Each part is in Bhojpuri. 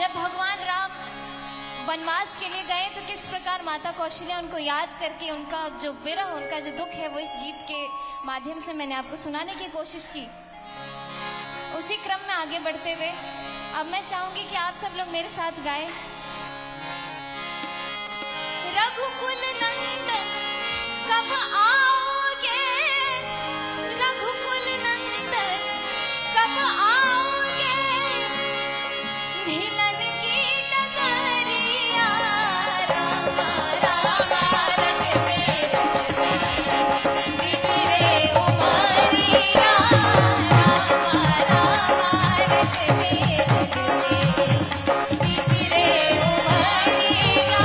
जब भगवान राम वनवास के लिए गए तो किस प्रकार माता कौशल्या उनको याद करके उनका जो विरह, उनका जो दुख है वो इस गीत के माध्यम से मैंने आपको सुनाने की कोशिश की। उसी क्रम में आगे बढ़ते हुए अब मैं चाहूंगी कि आप सब लोग मेरे साथ गाएं। रघुकुल नंदन कब आओगे, रघुकुल नंदन कब आओगे, भिलन की डगरिया रामा रामा रटते बिखरे उमरिया रामा रामा रटते बिखरे उमरिया।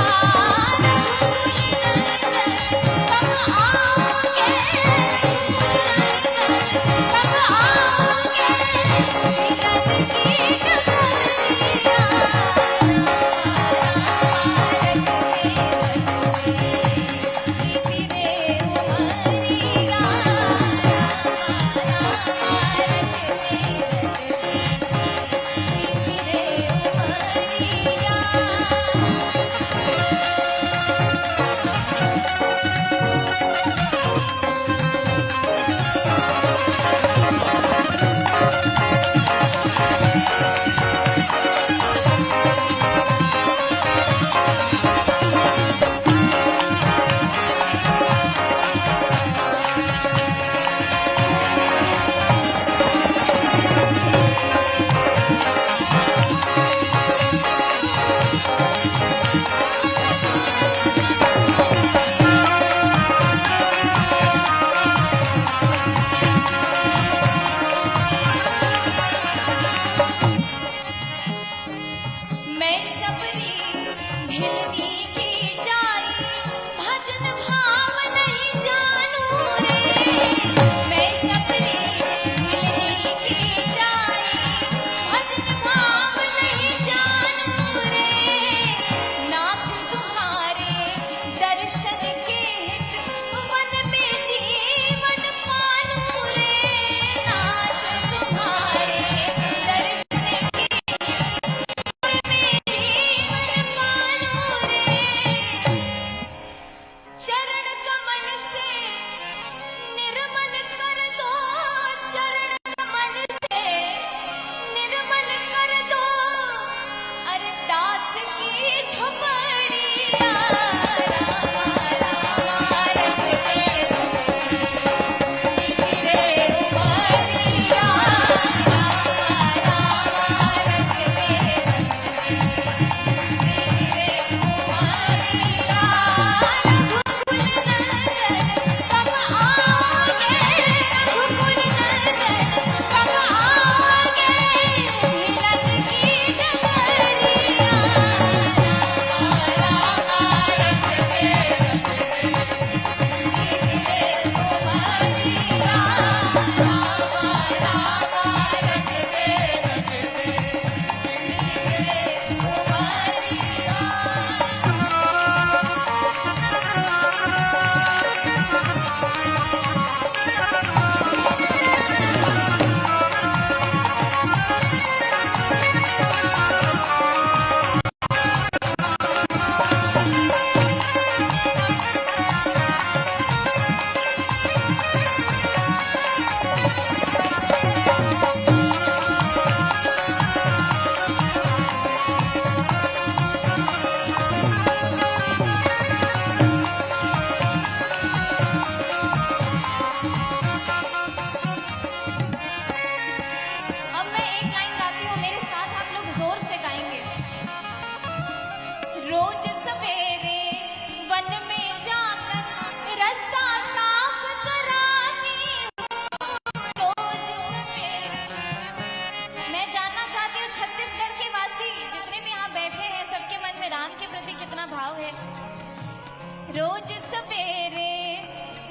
रोज सवेरे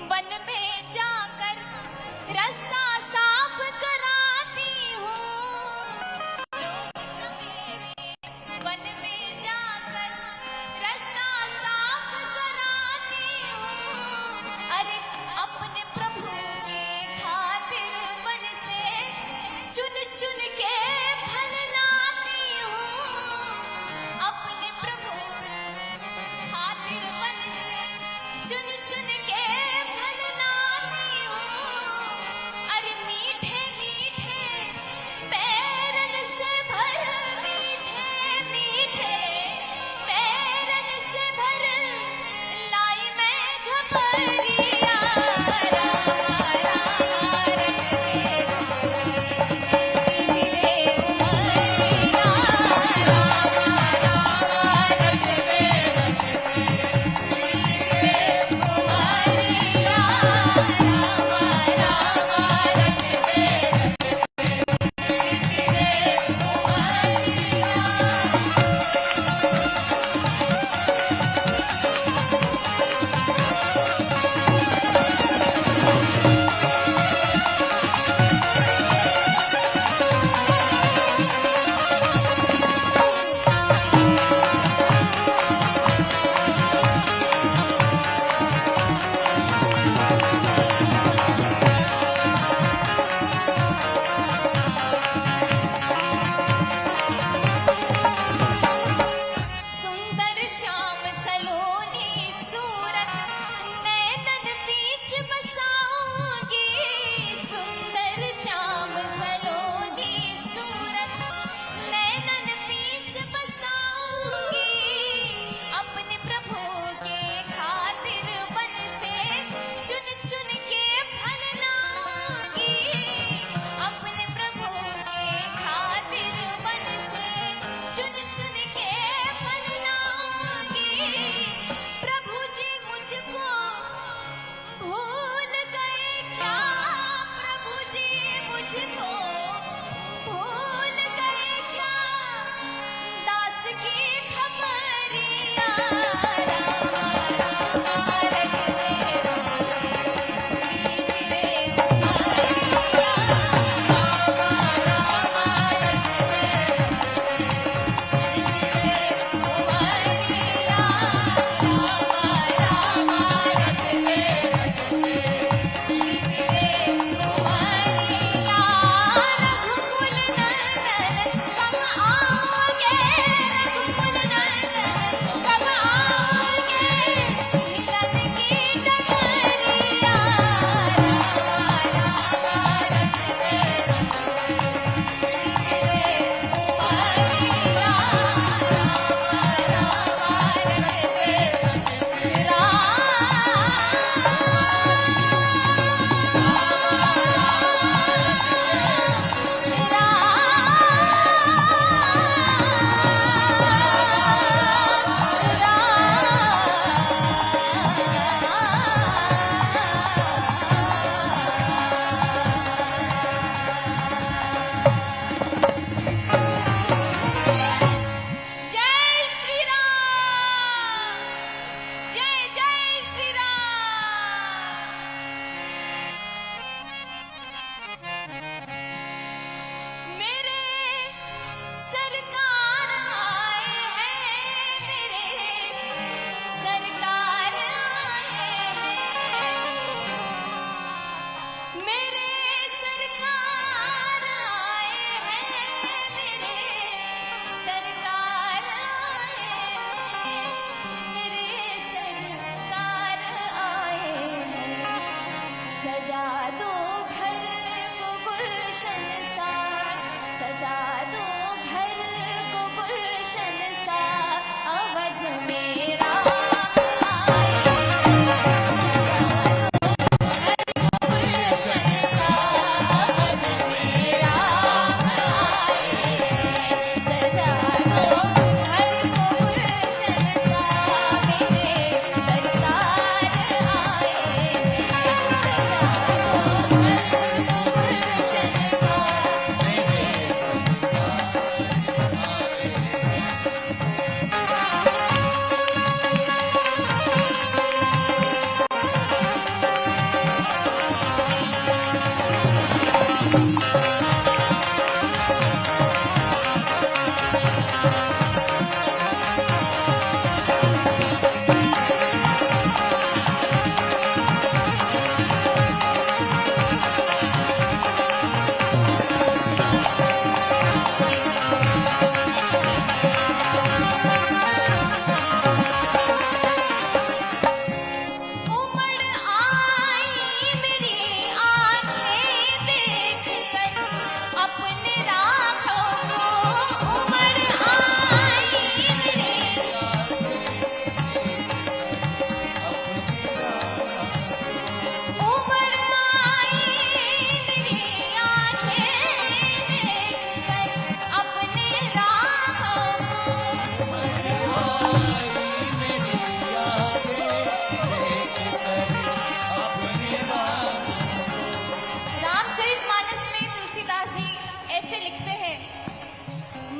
वन में जाकर रास्ता साफ कराती हूँ, रोज सवेरे वन में जाकर रास्ता साफ कराती हूँ। अरे अपने प्रभु के खातिर वन से चुन चुन के फल लाती हूँ।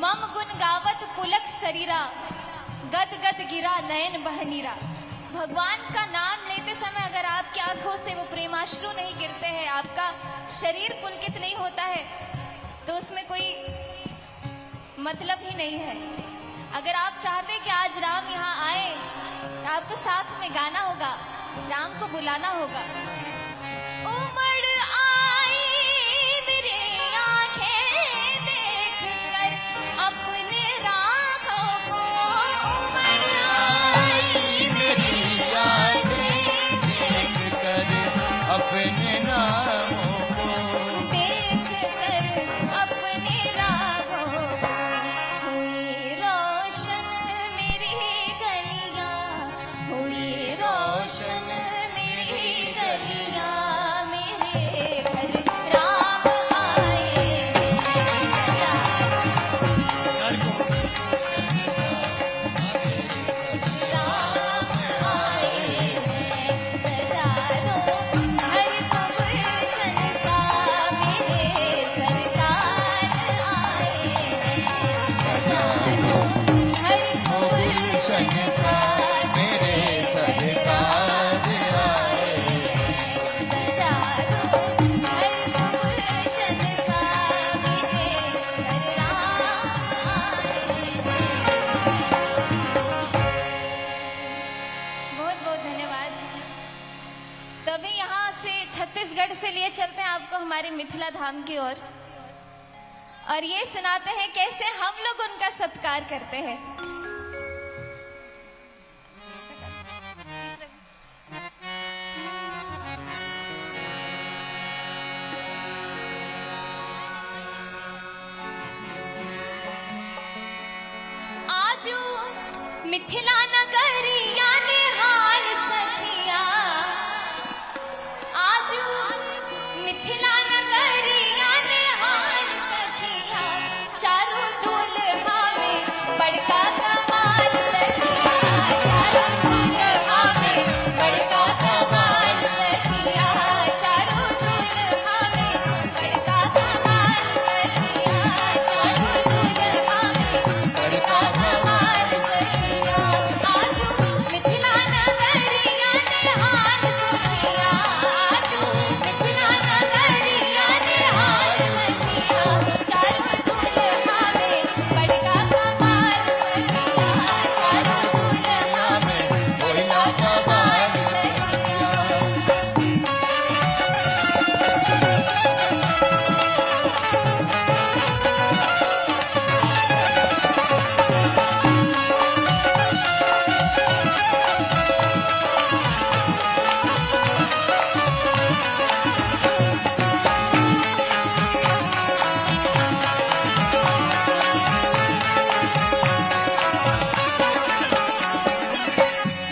मम गुण गावत पुलक शरीरा, गद गद गिरा नयन बहनीरा। भगवान का नाम लेते समय अगर आपकी आंखों से वो प्रेमाश्रु नहीं गिरते हैं, आपका शरीर पुलकित नहीं होता है, तो उसमें कोई मतलब ही नहीं है। अगर आप चाहते हैं कि आज राम यहाँ आए, तो आपको साथ में गाना होगा, राम को बुलाना होगा। उमड़ आई मेरी आंखें देख कर अपने राहों को, उमड़ आई मेरी आंखें देख कर अपने नामों को, देख कर अपने राहों को। हुई रोशन मेरी गलियां, हुई रोशन मेरी गलियां, मेरे घर राम आए सदा। राम आए सजारो, हर गुलशन सा मेरे सरकार आए सजारो, हर गुलशन सा मेरे सरकार आए। सजारो, हर गुलशन सा मेरे घर राम आए। बहुत बहुत धन्यवाद। तभी यहाँ से छत्तीसगढ़ से लिए चलते हैं आपको हमारे मिथिला धाम की ओर, और ये सुनाते हैं कैसे हम लोग उनका सत्कार करते हैं। आजू मिथिला नगरिया निहाल सखिया, आजू मिथिला नगरिया निहाल सखिया, चारों दुल्हा में बड़का कमाल सखिया, चारों दुल्हा में बड़का कमाल सखिया, चारों दुल्हा में बड़का कमाल सखिया, चारों दुल्हा में बड़का कमाल सखिया। आजू मिथिला नगरिया निहाल सखिया, आजू मिथिला नगरिया निहाल सखिया, चारों दुल्हा में बड़का कमाल सखिया, चारों दुल्हा में कोयला कमाल सखिया।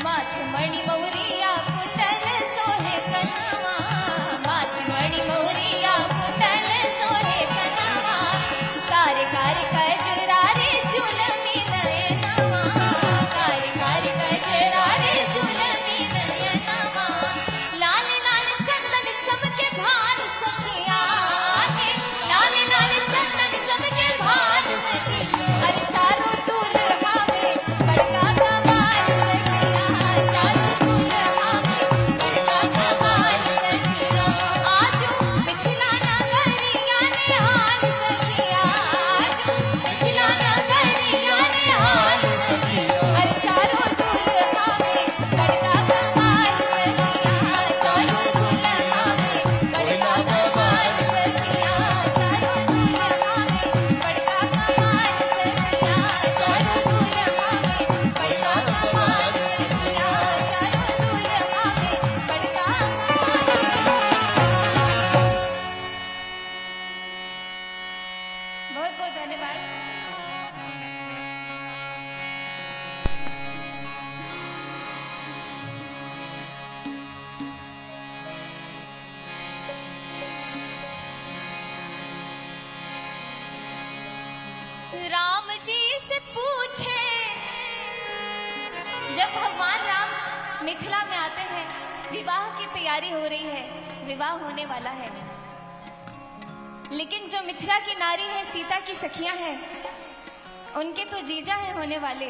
माथ मणि मौरिया कुंडल सोहे कनवा, माथ मणि मौरिया कुंडल सोहे कनवा, कार कार कजरारे जुलमी नयनवा, कार कार कजरारे जुलमी नयनवा, लाल लाल चंदन चमके भाल सखिया, हे लाल लाल चंदन चमके भाल सखिया, अरे चारों दुल्हा में बड़का कमाल सखिया, चारों दुल्हा में बड़का कमाल सखिया। आजू मिथिला नगरिया निहाल सखिया, आजू मिथिला नगरिया निहाल सखिया, अरे चारों दुल्हा में बड़का कमाल सखिया, चारों दुल्हा में बड़का कमाल सखिया, चारों दुल्हा में बड़का कमाल सखिया, चारों दुल्हा में बड़का कमाल सखिया, चारों दुल्हा में बड़का बहुत बहुत धन्यवाद। राम जी से पूछे, जब भगवान राम मिथिला में आते हैं, विवाह की तैयारी हो रही है, विवाह होने वाला है, लेकिन जो मिथिला की नारी है, सीता की सखियां हैं, उनके तो जीजा है होने वाले,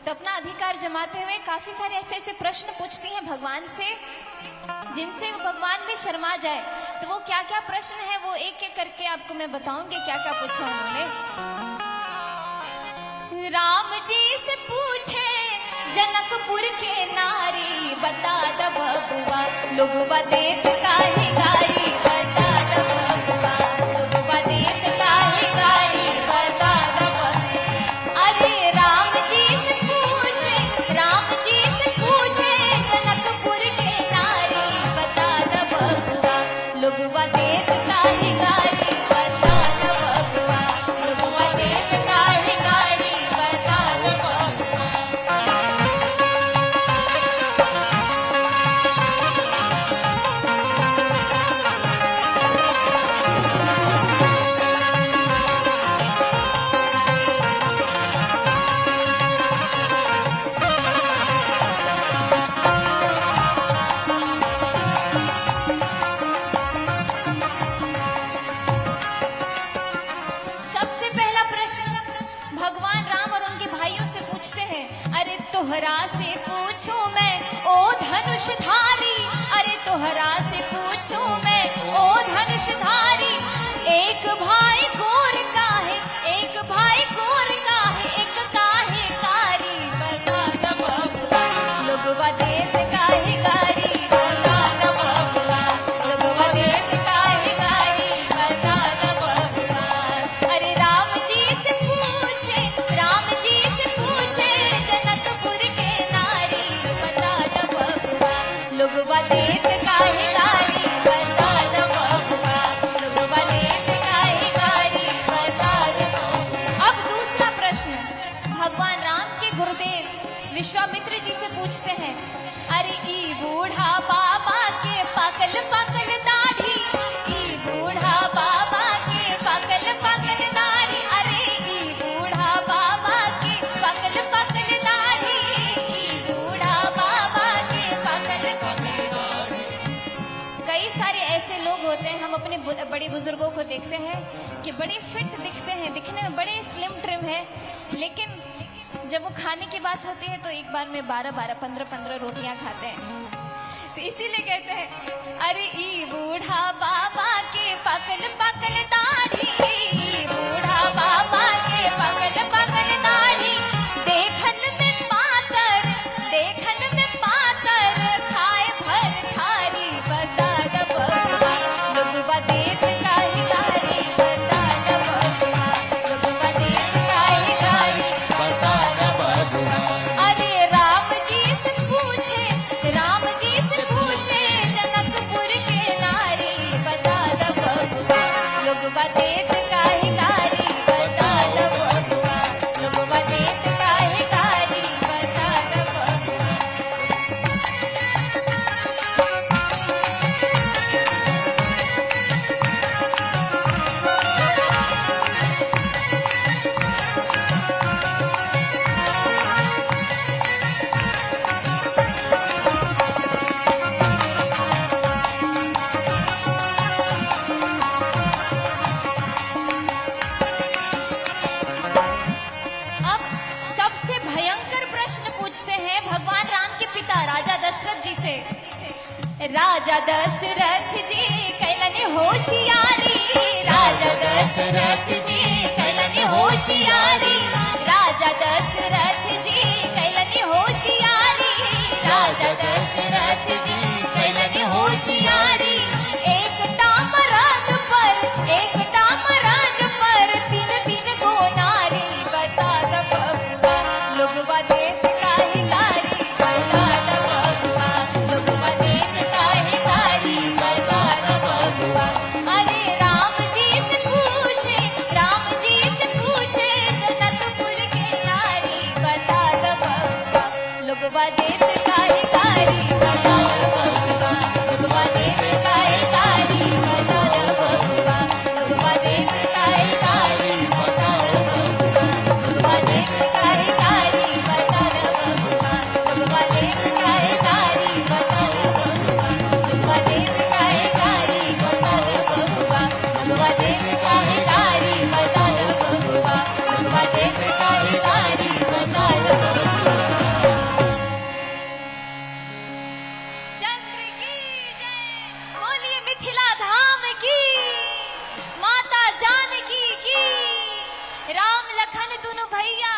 तो अपना अधिकार जमाते हुए काफी सारे ऐसे ऐसे प्रश्न पूछती हैं भगवान से जिनसे वो भगवान भी शर्मा जाए। तो वो क्या क्या प्रश्न है वो एक एक करके आपको मैं बताऊंगी क्या क्या पूछा उन्होंने। राम जी से पूछे जनकपुर के नारी, बता द बबुआ लोगवा देत काहे गारी, बता द बबुआ लोगवा देत काहे गारी, बता द बबुआ। अरे राम जी से पूछे जनकपुर के नारी, बता द बबुआ लोगवा देत काहे गारी, बता द बबुआ लोगवा देत काहे गारी, बता द बबुआ। सबसे पहला प्रश्न भगवान राम और उनके भाइयों से पूछते हैं, अरे तोहरा से पूछूं मैं ओ धनुषधारी, अरे तोहरा से पूछूं मैं ओ धनुषधारी, एक भाई गोर का है, एक भाई गोर का है, एक काहे कारी, बता द बबुआ लोगवा देत काहे गारी, बता द बबुआ लोगवा देत काहे गारी, बता द बबुआ। अरे राम जी से पूछे जनकपुर के नारी, बता द बबुआ लोगवा देत काहे गारी, बता द बबुआ लोगवा देत काहे गारी, बता द बबुआ। अब दूसरा प्रश्न भगवान राम के गुरुदेव विश्वामित्र जी से पूछते हैं, अरे ई बूढ़ा बाबा के पाकल पाकल दाढ़ी, ई बूढ़ा बाबा के पाकल पाकल दाढ़ी, अरे ई बूढ़ा बाबा के पाकल पाकल दाढ़ी, ई बूढ़ा बाबा के पाकल पाकल दाढ़ी। कई सारे ऐसे लोग होते हैं, हम अपने बड़े बुजुर्गों को देखते हैं कि बड़े फिट दिखते हैं, दिखने में बड़े स्लिम ट्रिम है, लेकिन जब वो खाने की बात होती है तो एक बार में 12-12, 15-15 रोटियां खाते हैं। तो इसीलिए कहते हैं, अरे ई बूढ़ा बाबा के पाकल पाकल दाढ़ी, ई बूढ़ा बाबा के पाकल पाकल दाढ़ी, देखन में पातर, देखन में पातर, खाए भर थारी, बता द बबुआ लोगवा देत काहे गारी, बता द बबुआ लोगवा देत काहे गारी, बता द बबुआ। अरे राम जी से पूछे जनकपुर के नारी, बता द बबुआ लोगवा देत काहे गारी, बता द बबुआ लोगवा देत काहे गारी, बता द बबुआ। अब सबसे भयंकर प्रश्न पूछते हैं भगवान राम के पिता राजा दशरथ जी से। राजा दशरथ जी कैलनि होशियारी, राजा दशरथ जी कैलनि होशियारी, राजा दशरथ जी कैलनि होशियारी, राजा दशरथ जी कैलनि होशियारी, एक टामरद पर तीन तीन गो नारी, बता द बबुआ लोगवा देत काहे गारी, बता द बबुआ लोगवा देत काहे गारी, बता द बबुआ। अरे राम जी से पूछे जनकपुर के नारी, बता द बबुआ लोगवा देत काहे गारी, बता द बबुआ लोगवा देत काहे गारी, लखन दोनों भैया